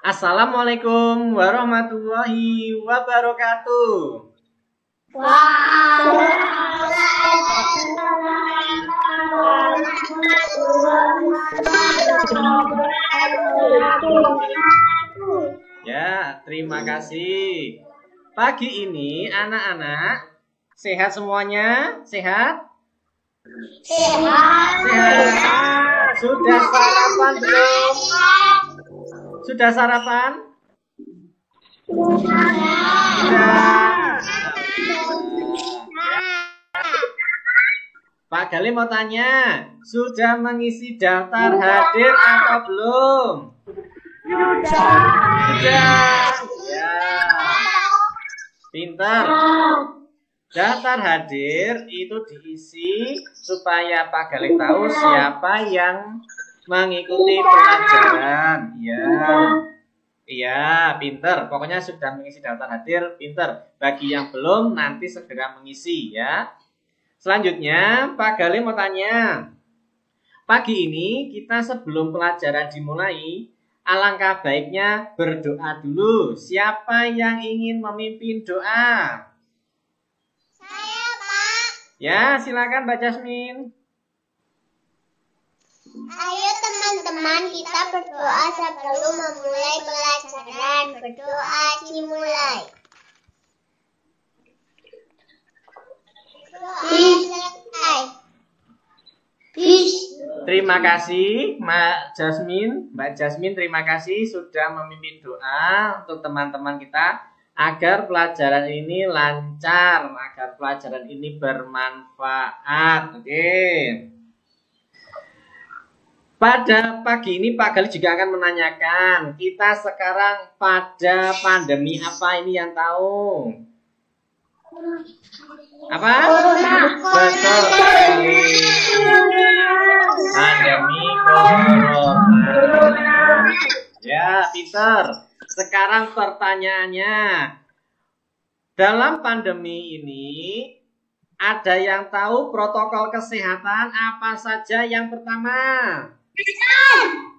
Assalamualaikum warahmatullahi wabarakatuh. Ya, terima kasih. Pagi ini anak-anak sehat semuanya? Sehat? Sehat. Sudah sarapan belum? Sudah sarapan? Sudah. Pak Gali mau tanya, sudah mengisi daftar hadir atau belum? Sudah. Ya. Pintar. Daftar hadir itu diisi supaya Pak Gali tahu siapa yang mengikuti pelajaran. Iya, pintar. Pokoknya sudah mengisi daftar hadir, pintar. Bagi yang belum, nanti segera mengisi ya. Selanjutnya, Pak Gali mau tanya. Pagi ini kita sebelum pelajaran dimulai, alangkah baiknya berdoa dulu. Siapa yang ingin memimpin doa? Saya, Pak. Ya, silakan Mbak Jasmine. Ayo teman-teman kita berdoa sebelum memulai pelajaran. Berdoa dimulai. Doa selesai. Terima kasih Mbak Jasmine, terima kasih sudah memimpin doa untuk teman-teman kita agar pelajaran ini lancar, agar pelajaran ini bermanfaat. Oke. Pada pagi ini Pak Gali juga akan menanyakan, kita sekarang pada pandemi apa ini yang tahu? Apa? Betul sekali. Pandemi corona. Ya, pintar. Sekarang pertanyaannya, dalam pandemi ini ada yang tahu protokol kesehatan apa saja yang pertama? Cuci tangan.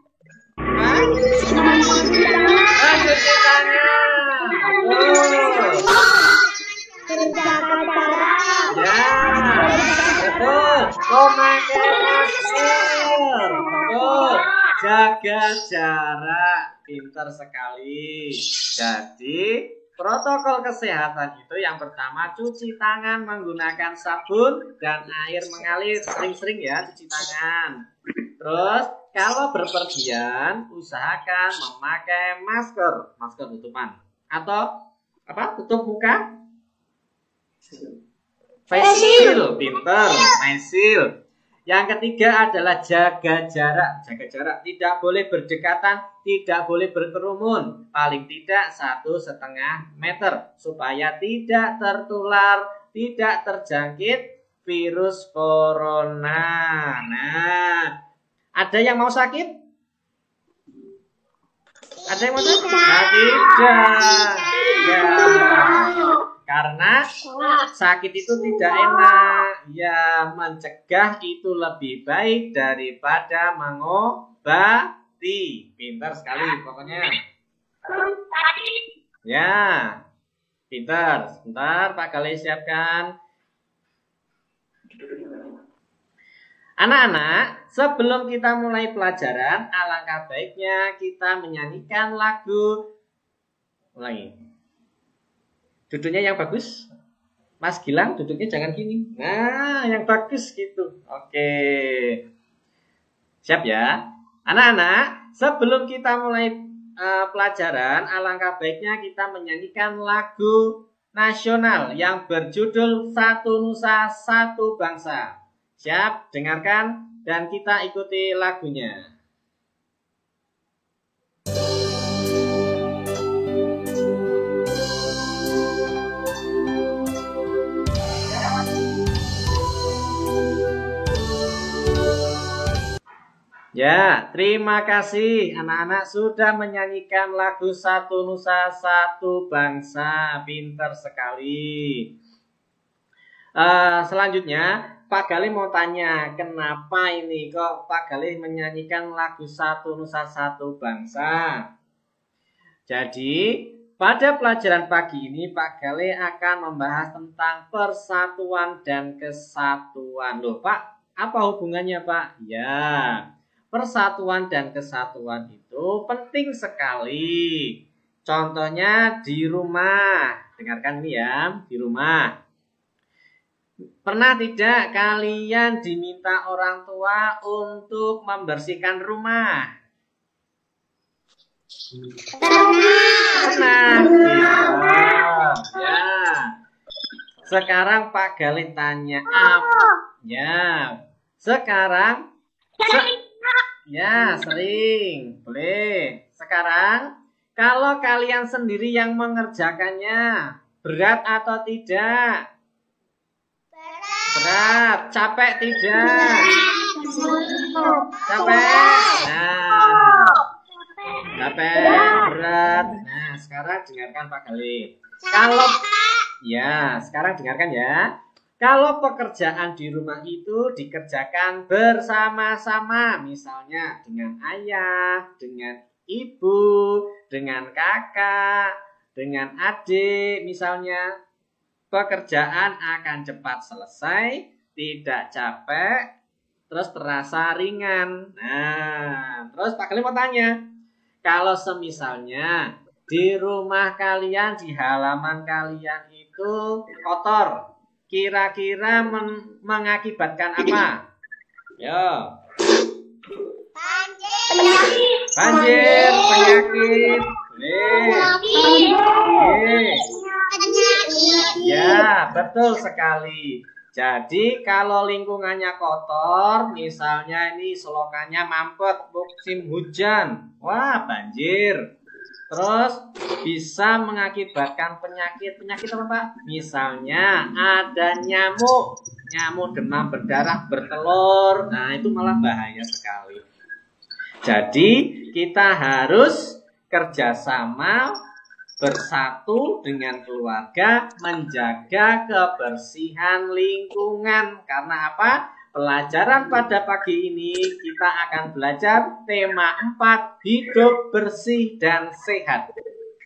Ya, betul. Memakai masker. Betul. Jaga jarak. Pintar sekali. Jadi, protokol kesehatan itu yang pertama cuci tangan menggunakan sabun dan air mengalir. Sering-sering ya cuci tangan. Terus kalau berpergian usahakan memakai masker tutupan atau apa? Tutup muka? Face shield, pintar, face shield. Yang ketiga adalah jaga jarak. Jaga jarak, tidak boleh berdekatan, tidak boleh berkerumun. Paling tidak 1,5 meter supaya tidak tertular, tidak terjangkit virus corona. Nah, ada yang mau sakit? Ada yang mau sakit? Nah, tidak. Ya. Karena sakit itu tidak enak. Ya, mencegah itu lebih baik daripada mengobati. Pintar sekali pokoknya. Ya, pintar. Sebentar Pak Gali siapkan. Anak-anak, sebelum kita mulai pelajaran, alangkah baiknya kita menyanyikan lagu. Ulangi. Duduknya yang bagus. Mas Gilang, duduknya jangan gini. Nah, yang bagus gitu. Oke. Siap ya? Anak-anak, sebelum kita mulai pelajaran, alangkah baiknya kita menyanyikan lagu nasional yang berjudul Satu Nusa Satu Bangsa. Siap? Dengarkan dan kita ikuti lagunya. Ya, terima kasih anak-anak sudah menyanyikan lagu Satu Nusa Satu Bangsa. Pintar sekali. Selanjutnya Pak Gali mau tanya, kenapa ini kok Pak Gali menyanyikan lagu Satu Nusa Satu Bangsa? Jadi, pada pelajaran pagi ini Pak Gale akan membahas tentang persatuan dan kesatuan. Loh Pak, apa hubungannya Pak? Ya, persatuan dan kesatuan itu penting sekali. Contohnya di rumah. Dengarkan ini ya, di rumah. Pernah tidak kalian diminta orang tua untuk membersihkan rumah? Pernah. Ya. Sekarang Pak Gale tanya apa? Ya. Sekarang ya, sering. Boleh. Sekarang kalau kalian sendiri yang mengerjakannya, berat atau tidak? Berat. Capek tidak? Capek. Nah. Capek, berat. Nah, sekarang dengarkan Pak Gale. Sekarang dengarkan ya. Kalau pekerjaan di rumah itu dikerjakan bersama-sama, misalnya dengan ayah, dengan ibu, dengan kakak, dengan adik, misalnya, pekerjaan akan cepat selesai, tidak capek, terus terasa ringan. Nah, terus Pak Gale mau tanya, kalau semisalnya di rumah kalian, di halaman kalian itu kotor, kira-kira mengakibatkan apa? Yo. Banjir, penyakit. Ya, betul sekali. Jadi kalau lingkungannya kotor, misalnya ini selokannya mampet musim hujan, wah banjir. Terus bisa mengakibatkan penyakit apa Pak? Misalnya ada nyamuk demam berdarah bertelur, nah itu malah bahaya sekali. Jadi kita harus kerjasama bersatu dengan keluarga menjaga kebersihan lingkungan. Karena apa? Pelajaran pada pagi ini kita akan belajar tema 4, hidup bersih dan sehat.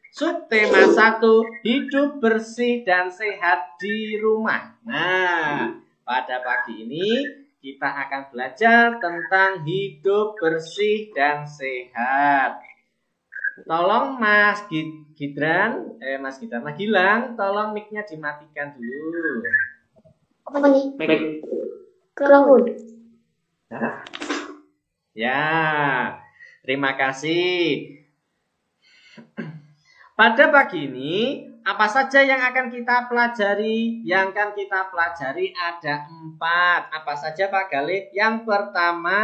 Subtema 1, hidup bersih dan sehat di rumah. Nah, pada pagi ini kita akan belajar tentang hidup bersih dan sehat. Tolong Mas Gilang, tolong mic-nya dimatikan dulu. Apa nih? Mikrofon. Ya, terima kasih. Pada pagi ini, apa saja yang akan kita pelajari? Yang akan kita pelajari ada 4. Apa saja Pak Gale? Yang pertama,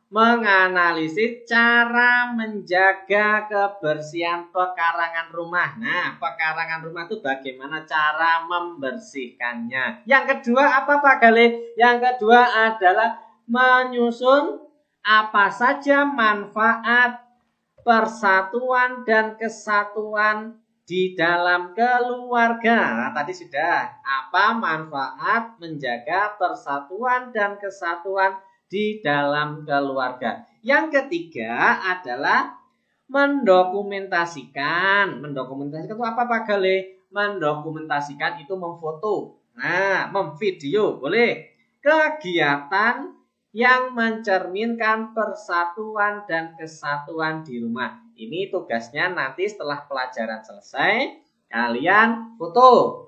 menganalisis cara menjaga kebersihan pekarangan rumah. Nah, pekarangan rumah itu bagaimana cara membersihkannya. Yang kedua apa Pak Gale? Yang kedua adalah menyusun apa saja manfaat persatuan dan kesatuan di dalam keluarga. Nah, tadi sudah apa manfaat menjaga persatuan dan kesatuan di dalam keluarga. Yang ketiga adalah mendokumentasikan. Mendokumentasikan itu apa Pak Gale? Mendokumentasikan itu memfoto. Nah, memvideo boleh. Kegiatan yang mencerminkan persatuan dan kesatuan di rumah. Ini tugasnya nanti setelah pelajaran selesai, kalian foto,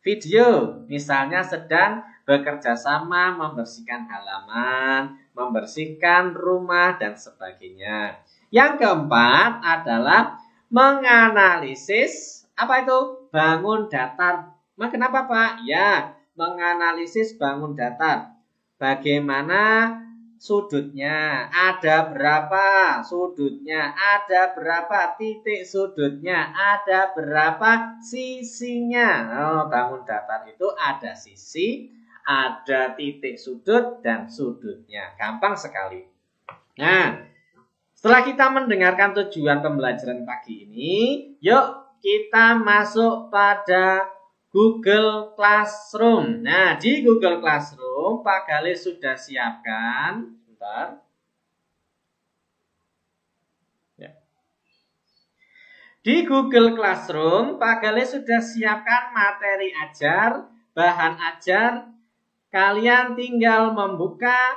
video, misalnya sedang bekerja sama membersihkan halaman, membersihkan rumah, dan sebagainya. Yang keempat adalah menganalisis, apa itu? Bangun datar. Kenapa Pak? Ya, menganalisis bangun datar. Bagaimana sudutnya, ada berapa sudutnya, ada berapa titik sudutnya, ada berapa sisinya. Bangun datar itu ada sisi, ada titik sudut dan sudutnya. Gampang sekali. Nah, setelah kita mendengarkan tujuan pembelajaran pagi ini, yuk kita masuk pada Google Classroom. Nah, di Google Classroom Pak Gale sudah siapkan. Bentar. Ya. Di Google Classroom, Pak Gale sudah siapkan materi ajar, bahan ajar. Kalian tinggal membuka,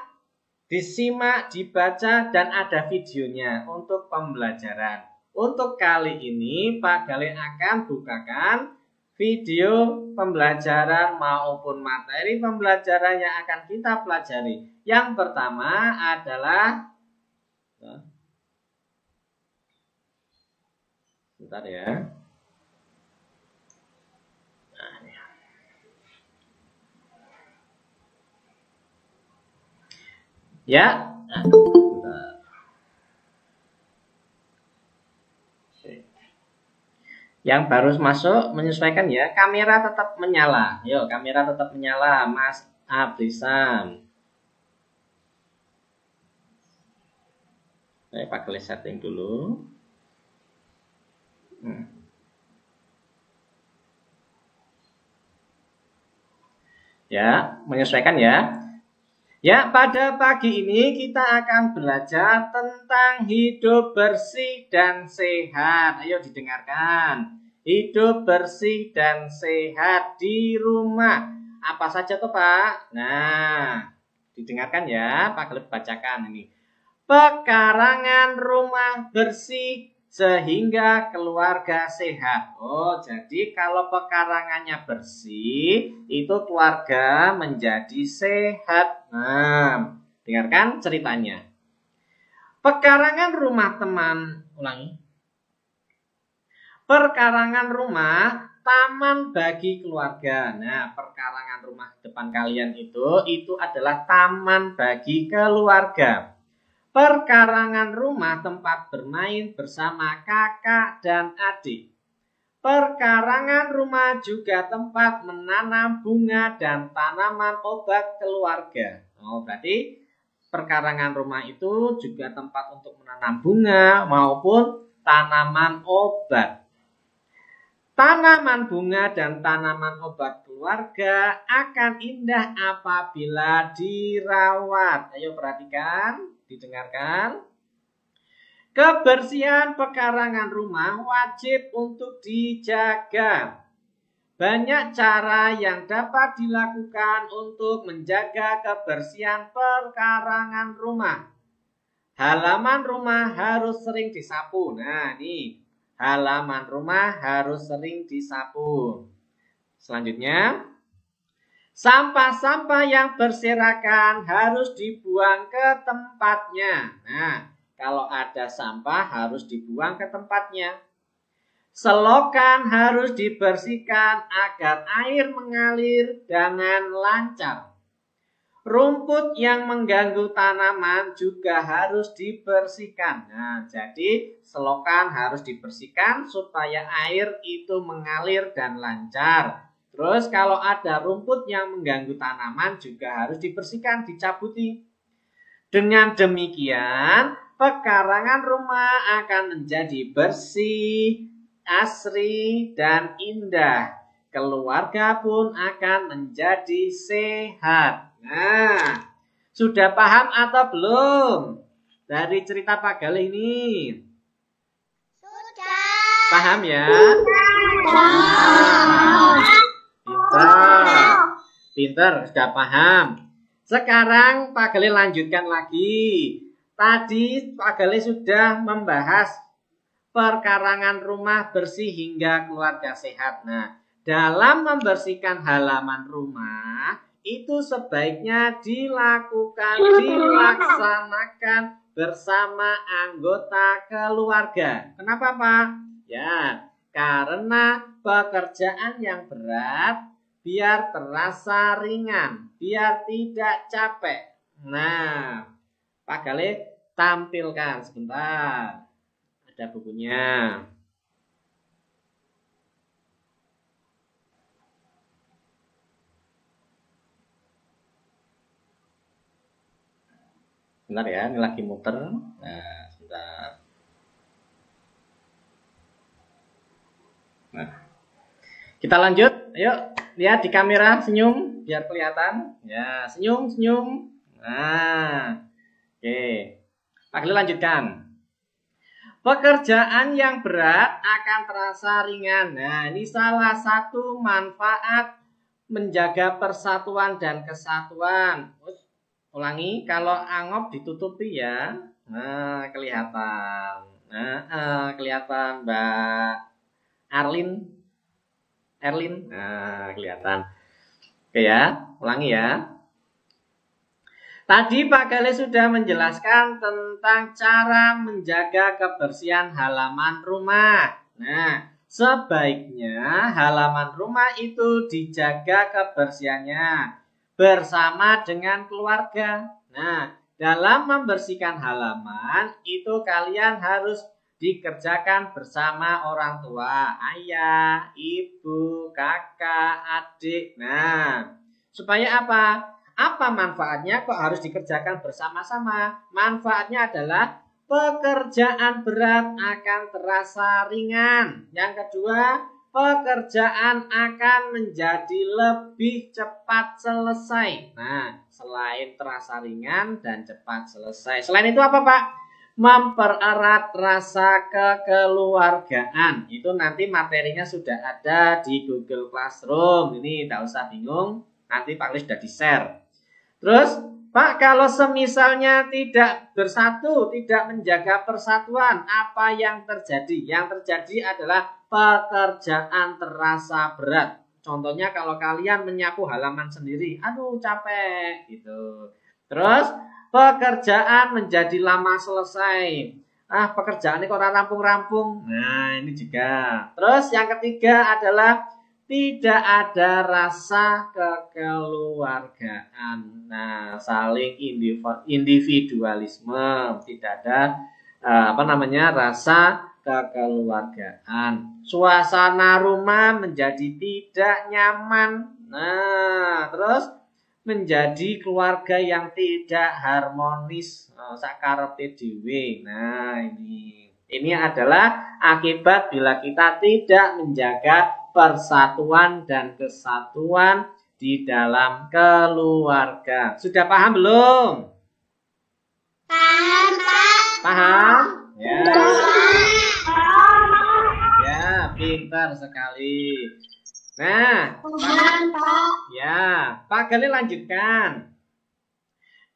disimak, dibaca, dan ada videonya untuk pembelajaran. Untuk kali ini, Pak Gale akan bukakan video pembelajaran maupun materi pembelajaran yang akan kita pelajari. Yang pertama adalah... Bentar ya. Ya. Yang baru masuk menyesuaikan ya. Kamera tetap menyala. Yuk, kamera tetap menyala, Mas Abrisan. Saya pakai setting dulu. Ya, menyesuaikan ya. Ya, pada pagi ini kita akan belajar tentang hidup bersih dan sehat. Ayo didengarkan. Hidup bersih dan sehat di rumah. Apa saja tuh, Pak? Nah, didengarkan ya, Pak Geleb bacakan ini. Pekarangan rumah bersih sehingga keluarga sehat. Oh, jadi kalau pekarangannya bersih, itu keluarga menjadi sehat. Nah, dengarkan ceritanya. Pekarangan rumah teman, ulangi. Perkarangan rumah taman bagi keluarga. Nah, perkarangan rumah depan kalian itu adalah taman bagi keluarga. Perkarangan rumah tempat bermain bersama kakak dan adik. Perkarangan rumah juga tempat menanam bunga dan tanaman obat keluarga. Oh, berarti perkarangan rumah itu juga tempat untuk menanam bunga maupun tanaman obat. Tanaman bunga dan tanaman obat keluarga akan indah apabila dirawat. Ayo perhatikan. Didengarkan. Kebersihan pekarangan rumah wajib untuk dijaga. Banyak cara yang dapat dilakukan untuk menjaga kebersihan pekarangan rumah. Halaman rumah harus sering disapu. Nah, nih. Halaman rumah harus sering disapu. Selanjutnya, sampah-sampah yang berserakan harus dibuang ke tempatnya. Nah, kalau ada sampah harus dibuang ke tempatnya. Selokan harus dibersihkan agar air mengalir dengan lancar. Rumput yang mengganggu tanaman juga harus dibersihkan. Nah, jadi selokan harus dibersihkan supaya air itu mengalir dan lancar. Terus kalau ada rumput yang mengganggu tanaman juga harus dibersihkan, dicabuti. Dengan demikian, pekarangan rumah akan menjadi bersih, asri, dan indah. Keluarga pun akan menjadi sehat. Nah, sudah paham atau belum dari cerita Pak Gale ini? Sudah. Paham ya? Pinter, sudah paham. Sekarang Pak Gale lanjutkan lagi. Tadi Pak Gale sudah membahas perkarangan rumah bersih hingga keluarga sehat. Nah, dalam membersihkan halaman rumah itu sebaiknya dilaksanakan bersama anggota keluarga. Kenapa, Pak? Ya, karena pekerjaan yang berat biar terasa ringan, biar tidak capek. Nah, Pak Gale tampilkan sebentar. Ada bukunya. Bentar ya, ini lagi muter. Nah, sebentar. Nah, kita lanjut. Ayo, lihat di kamera, senyum biar kelihatan. Ya, senyum, senyum. Nah, oke. Pak Gale lanjutkan. Pekerjaan yang berat akan terasa ringan. Nah, ini salah satu manfaat menjaga persatuan dan kesatuan. Ulangi, kalau angop ditutupi ya. Nah, kelihatan. Kelihatan Mbak Erlin. Nah, kelihatan. Oke ya, ulangi ya. Tadi Pak Gale sudah menjelaskan tentang cara menjaga kebersihan halaman rumah. Nah, sebaiknya halaman rumah itu dijaga kebersihannya bersama dengan keluarga. Nah, dalam membersihkan halaman itu kalian harus dikerjakan bersama orang tua, ayah, ibu, kakak, adik. Nah, supaya apa? Apa manfaatnya kok harus dikerjakan bersama-sama? Manfaatnya adalah pekerjaan berat akan terasa ringan. Yang kedua, pekerjaan akan menjadi lebih cepat selesai. Nah, selain terasa ringan dan cepat selesai. Selain itu apa, Pak? Mempererat rasa kekeluargaan. Itu nanti materinya sudah ada di Google Classroom. Ini tidak usah bingung. Nanti Pak Lis sudah di-share. Terus, Pak, kalau semisalnya tidak bersatu, tidak menjaga persatuan, apa yang terjadi? Yang terjadi adalah pekerjaan terasa berat. Contohnya kalau kalian menyapu halaman sendiri, aduh capek gitu. Terus, pekerjaan menjadi lama selesai. Pekerjaan ini kok rampung-rampung. Nah, ini juga. Terus yang ketiga adalah tidak ada rasa kekeluargaan. Nah, saling individualisme, tidak ada rasa kekeluargaan. Suasana rumah menjadi tidak nyaman. Nah, terus menjadi keluarga yang tidak harmonis, sakarepe dhewe. Nah, ini adalah akibat bila kita tidak menjaga persatuan dan kesatuan di dalam keluarga. Sudah paham belum? Paham, Pak. Paham? Ya. Ya, pintar sekali. Nah, Paham, Pak. ya, Pak Gale lanjutkan.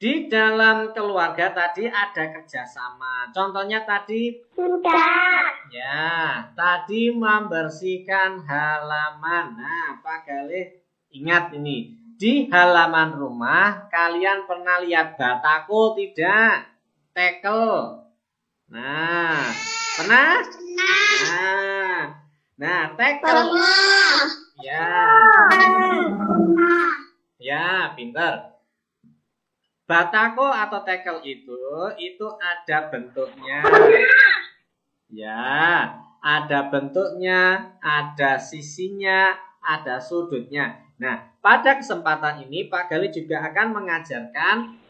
Di dalam keluarga tadi ada kerjasama. Contohnya tadi Sudah. ya, tadi membersihkan halaman. Nah, Pak Gale ingat ini. Di halaman rumah kalian pernah lihat batako tidak? Tekel. Nah, pernah? Nah, tekel. Ya. Ya, pintar. Batako atau tekel itu ada bentuknya. Ya, ada bentuknya, ada sisinya, ada sudutnya. Nah, pada kesempatan ini Pak Gale juga akan mengajarkan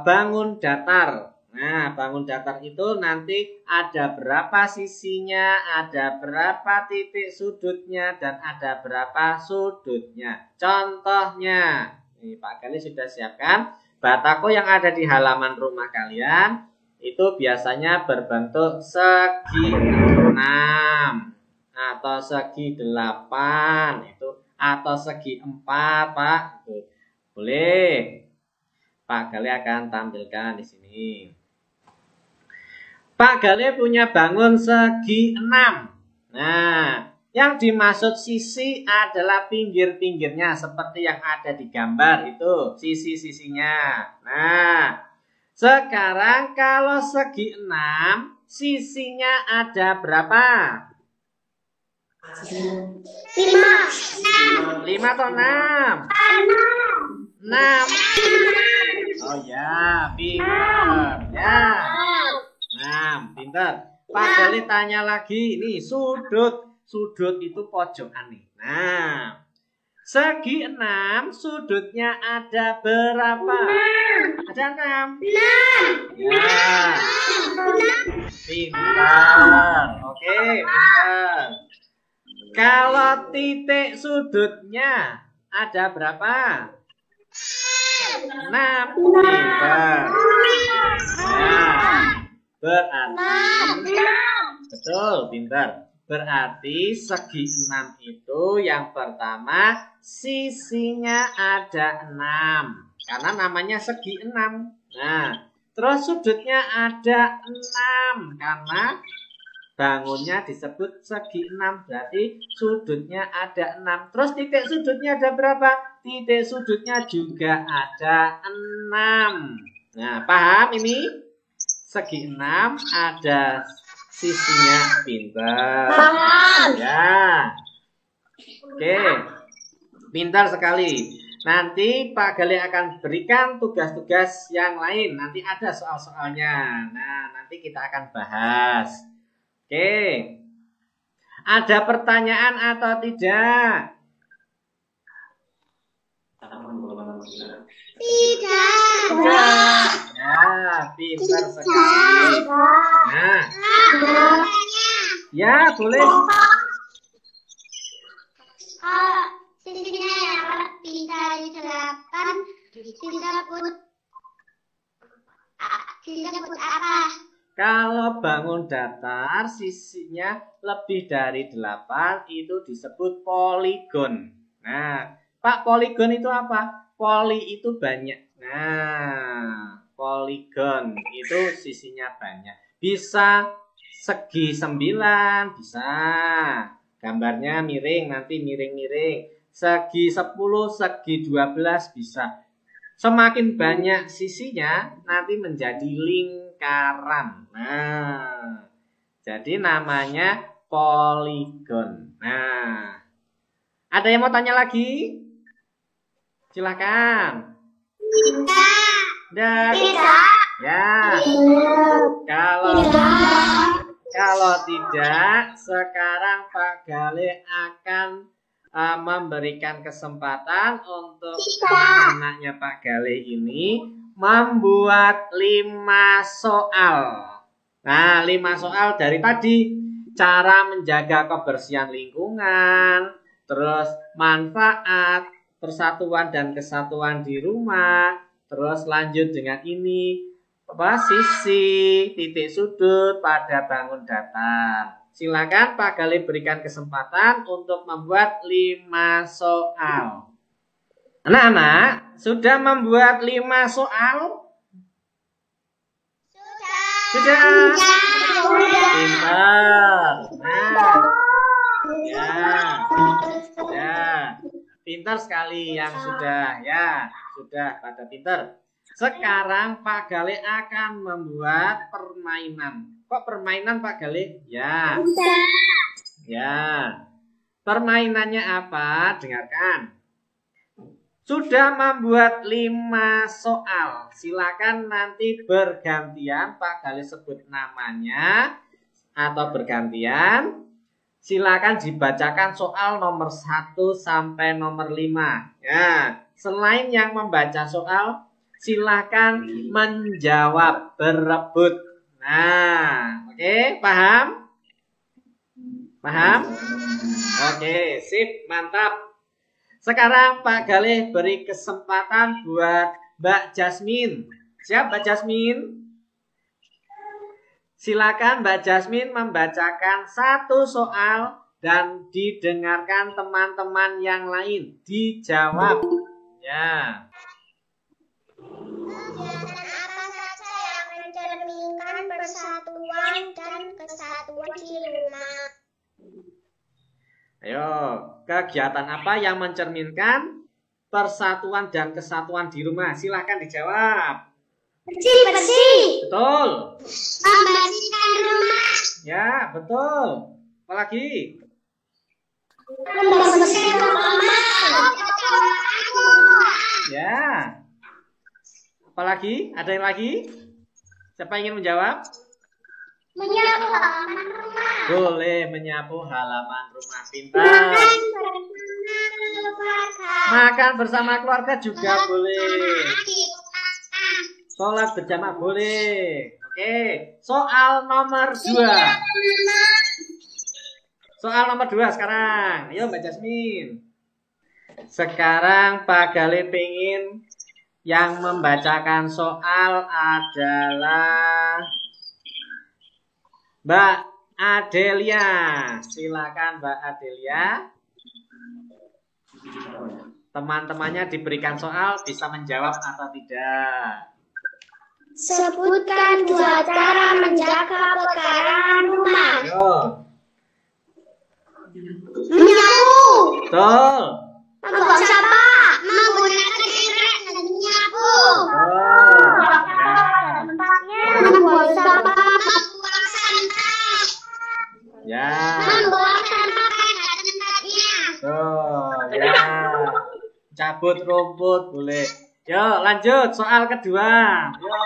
bangun datar. Nah, bangun datar itu nanti ada berapa sisinya, ada berapa titik sudutnya, dan ada berapa sudutnya. Contohnya, ini Pak Gale sudah siapkan. Batako yang ada di halaman rumah kalian itu biasanya berbentuk segi 6 atau segi 8 itu atau segi 4, Pak. Itu boleh. Pak Gale akan tampilkan di sini. Pak Gale punya bangun segi 6. Nah, yang dimaksud sisi adalah pinggir-pinggirnya seperti yang ada di gambar itu, sisi-sisinya. Nah, sekarang kalau segi 6, sisinya ada berapa? 5. 5 atau 6? 6. Oh ya, pintar. Ya. 6, pintar. Pak Gale tanya lagi, ini sudut itu pojokan nih. Nah, segi 6 sudutnya ada berapa? Ada 6. Ya. Pintar. Oke, pintar. Kalau titik sudutnya ada berapa? 6. Pintar. Ya. Berarti betul, pintar. Berarti segi 6 itu yang pertama sisinya ada 6. Karena namanya segi 6. Nah, terus sudutnya ada 6. Karena bangunnya disebut segi 6. Berarti sudutnya ada 6. Terus titik sudutnya ada berapa? Titik sudutnya juga ada 6. Nah, paham ini? Segi 6 ada sisinya, pintar. Ya. Oke. Pintar sekali. Nanti Pak Galih akan berikan tugas-tugas yang lain. Nanti ada soal-soalnya. Nah, nanti kita akan bahas. Oke. Ada pertanyaan atau tidak? Tidak. Ya, pintar sekali. Nah, ya boleh. Sisinya yang lebih dari 8 disebut apa? Kalau bangun datar sisinya lebih dari 8 itu disebut poligon. Nah, Pak, poligon itu apa? Poli itu banyak. Nah, poligon itu sisinya banyak. Bisa segi 9, bisa. Gambarnya miring, nanti miring-miring. Segi 10, segi 12 bisa. Semakin banyak sisinya, nanti menjadi lingkaran. Nah, jadi namanya poligon. Nah, ada yang mau tanya lagi? Silakan. Tidak. Ya. Kalau tidak, sekarang Pak Galih akan memberikan kesempatan untuk anaknya Pak Galih ini membuat 5 soal. Nah, 5 soal dari tadi. Cara menjaga kebersihan lingkungan, terus manfaat, persatuan dan kesatuan di rumah, terus lanjut dengan ini, sisi, titik sudut pada bangun datar. Silakan Pak Galih berikan kesempatan untuk membuat 5 soal. Anak-anak, sudah membuat 5 soal? Sudah. Pintar. Nah. Ya. Pintar sekali yang sudah. Ya, sudah pada pintar. Sekarang Pak Galih akan membuat permainan. Kok permainan Pak Galih? Ya. Ya. Permainannya apa? Dengarkan. Sudah membuat 5 soal. Silakan nanti bergantian Pak Galih sebut namanya atau bergantian. Silakan dibacakan soal nomor 1 sampai nomor 5. Ya, selain yang membaca soal, silakan menjawab, berebut. Nah, oke, paham? Paham? Oke, sip, mantap. Sekarang Pak Galih beri kesempatan buat Mbak Jasmine. Siap Mbak Jasmine? Silakan Mbak Jasmine membacakan 1 soal dan didengarkan teman-teman yang lain. Dijawab. Ya. Kegiatan apa saja yang mencerminkan persatuan dan kesatuan di rumah? Ayo, kegiatan apa yang mencerminkan persatuan dan kesatuan di rumah? Silakan dijawab. Bersih-bersih. Betul. Membersihkan rumah. Ya, betul. Apalagi? Membersihkan rumah. Ya. Apalagi? Ada yang lagi? Siapa yang ingin menjawab? Menyapu halaman rumah. Boleh menyapu halaman rumah. Pintar. Makan bersama keluarga juga boleh. Sholat berjamaah boleh. Oke. Soal nomor 2. Soal nomor 2 sekarang. Ayo Mbak Jasmine. Sekarang Pak Galih pengen yang membacakan soal adalah Mbak Adelia. Silakan Mbak Adelia. Teman-temannya diberikan soal, bisa menjawab atau tidak. Sebutkan 2 cara menjaga pekarangan rumah. Yo. Menyapu. Betul. Membuang sampah. Menggunakan air dan menyapu. Betul. Tempatnya. Membuang sampah. Membuang sampah. Ya. Membuang sampah pada tempatnya. Tuh, ya. Cabut rumput boleh. Yo, lanjut soal kedua. Yo.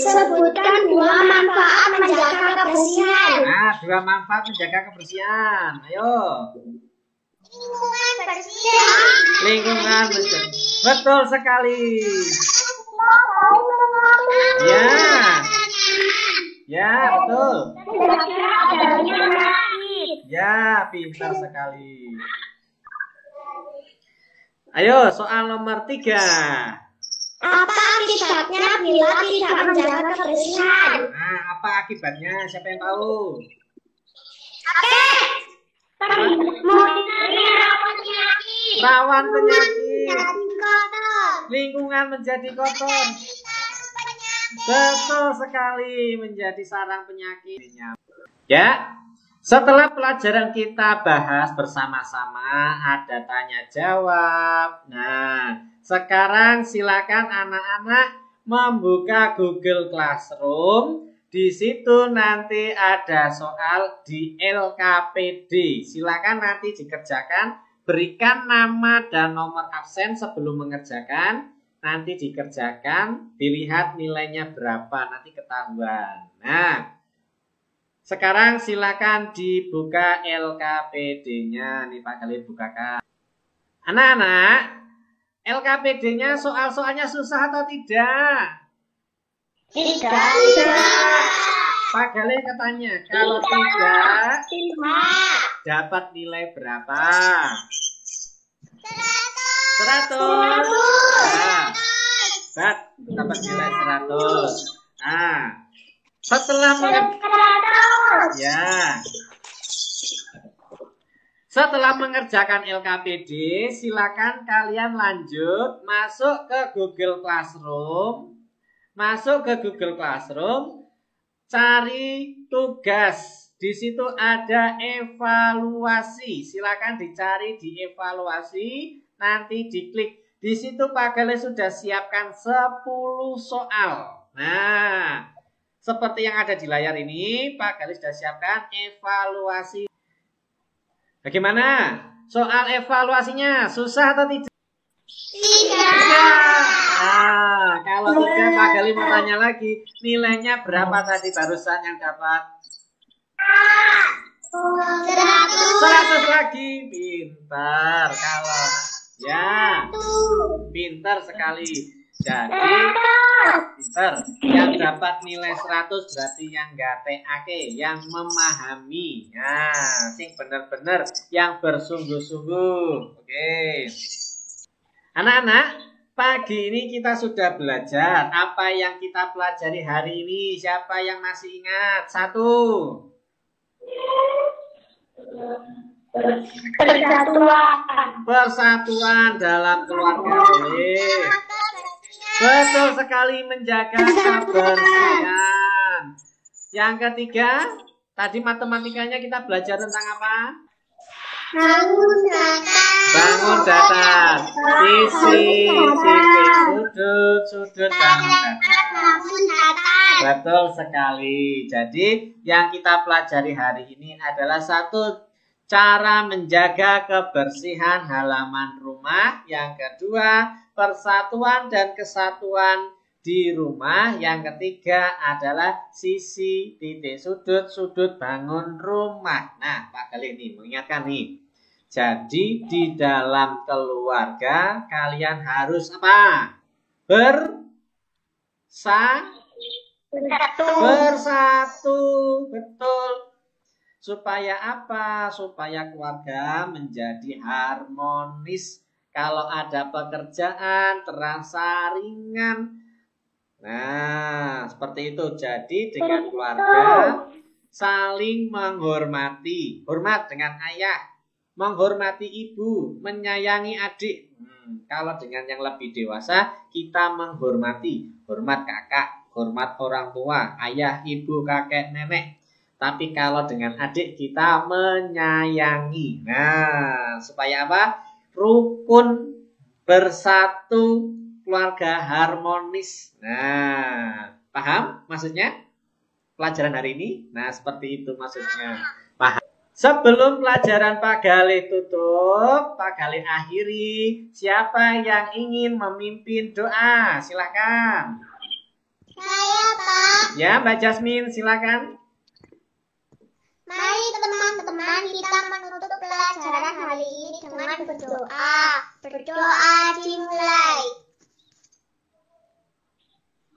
Sebutkan 2 manfaat menjaga kebersihan. Nah, 2 manfaat menjaga kebersihan. Ayo. Lingkungan bersih. Lingkungan bersih. Betul sekali. Ya. Ya, betul. Ya, pintar sekali. Ayo, soal nomor 3. Apa akibatnya bila tidak menjaga kebersihan? Nah, apa akibatnya? Siapa yang tahu? Rawan penyakit. Lingkungan menjadi kotor. Betul sekali, menjadi sarang penyakit. Ya, setelah pelajaran kita bahas bersama-sama, ada tanya jawab. Nah, sekarang silakan anak-anak membuka Google Classroom. Di situ nanti ada soal di LKPD. Silakan nanti dikerjakan. Berikan nama dan nomor absen sebelum mengerjakan. Nanti dikerjakan, dilihat nilainya berapa, nanti ketahuan. Nah, sekarang silakan dibuka LKPD-nya. Nih Pak Khalid bukakan. Anak-anak, LKPD-nya soal-soalnya susah atau tidak? Tidak. Pak Khalid katanya, kalau tidak, dapat nilai berapa? 100. Nah, dapat nilai 100. Nah, setelah mengerjakan LKPD, silakan kalian lanjut masuk ke Google Classroom. Cari tugas. Di situ ada evaluasi. Silakan dicari di evaluasi, nanti diklik. Di situ Pak Khalid sudah siapkan 10 soal. Nah, seperti yang ada di layar ini, Pak Khalid sudah siapkan evaluasi. Bagaimana? Soal evaluasinya susah atau tidak? Tidak. Nah, kalau tidak Pak Khalid mau tanya lagi, nilainya berapa tadi barusan yang dapat? 100 lagi. Pintar kalau ya. Pintar sekali. Jadi pintar. Yang dapat nilai 100 berarti yang gak TAK, yang memahami. Nah, sing benar-benar yang bersungguh-sungguh. Oke. Anak-anak, pagi ini kita sudah belajar. Apa yang kita pelajari hari ini? Siapa yang masih ingat? 1. Persatuan dalam keluarga boleh. Betul sekali, menjaga kebersihan. Yang ketiga, tadi matematikanya kita belajar tentang apa? Bangun datar. Sisi, sudut, bangun datar. Betul sekali. Jadi yang kita pelajari hari ini adalah 1, cara menjaga kebersihan halaman rumah. Yang kedua, persatuan dan kesatuan di rumah. Yang ketiga adalah sisi, sudut bangun rumah. Nah, Pak Khalid nih mengingatkan nih. Jadi di dalam keluarga kalian harus apa? Bersatu. Betul. Supaya apa? Supaya keluarga menjadi harmonis. Kalau ada pekerjaan terasa ringan. Nah, seperti itu. Jadi dengan keluarga saling menghormati. Hormat dengan ayah, menghormati ibu, menyayangi adik. Kalau dengan yang lebih dewasa, kita menghormati. Hormat kakak, hormat orang tua, ayah, ibu, kakek, nenek. Tapi kalau dengan adik, kita menyayangi. Nah, supaya apa? Rukun, bersatu, keluarga harmonis. Nah, paham maksudnya? Pelajaran hari ini? Nah, seperti itu maksudnya. Paham? Sebelum pelajaran Pak Galih tutup, Pak Galih akhiri. Siapa yang ingin memimpin doa? Silakan. Saya, Pak. Ya, Mbak Jasmine, silakan. Mari teman-teman kita menutup pelajaran hari ini dengan berdoa. Berdoa dimulai.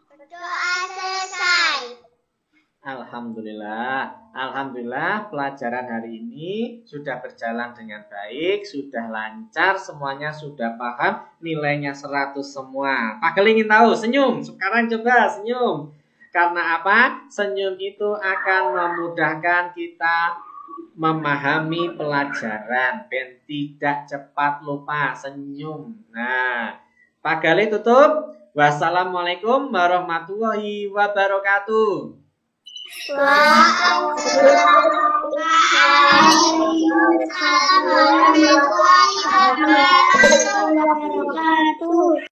Berdoa selesai. Alhamdulillah pelajaran hari ini sudah berjalan dengan baik, sudah lancar, semuanya sudah paham, nilainya 100 semua. Pak Galih ingin tahu, senyum, sekarang coba senyum. Karena apa? Senyum itu akan memudahkan kita memahami pelajaran, ben tidak cepat lupa, senyum. Nah, Pak Galih tutup. Wassalamualaikum warahmatullahi wabarakatuh. Waalaikumsalam warahmatullahi wabarakatuh.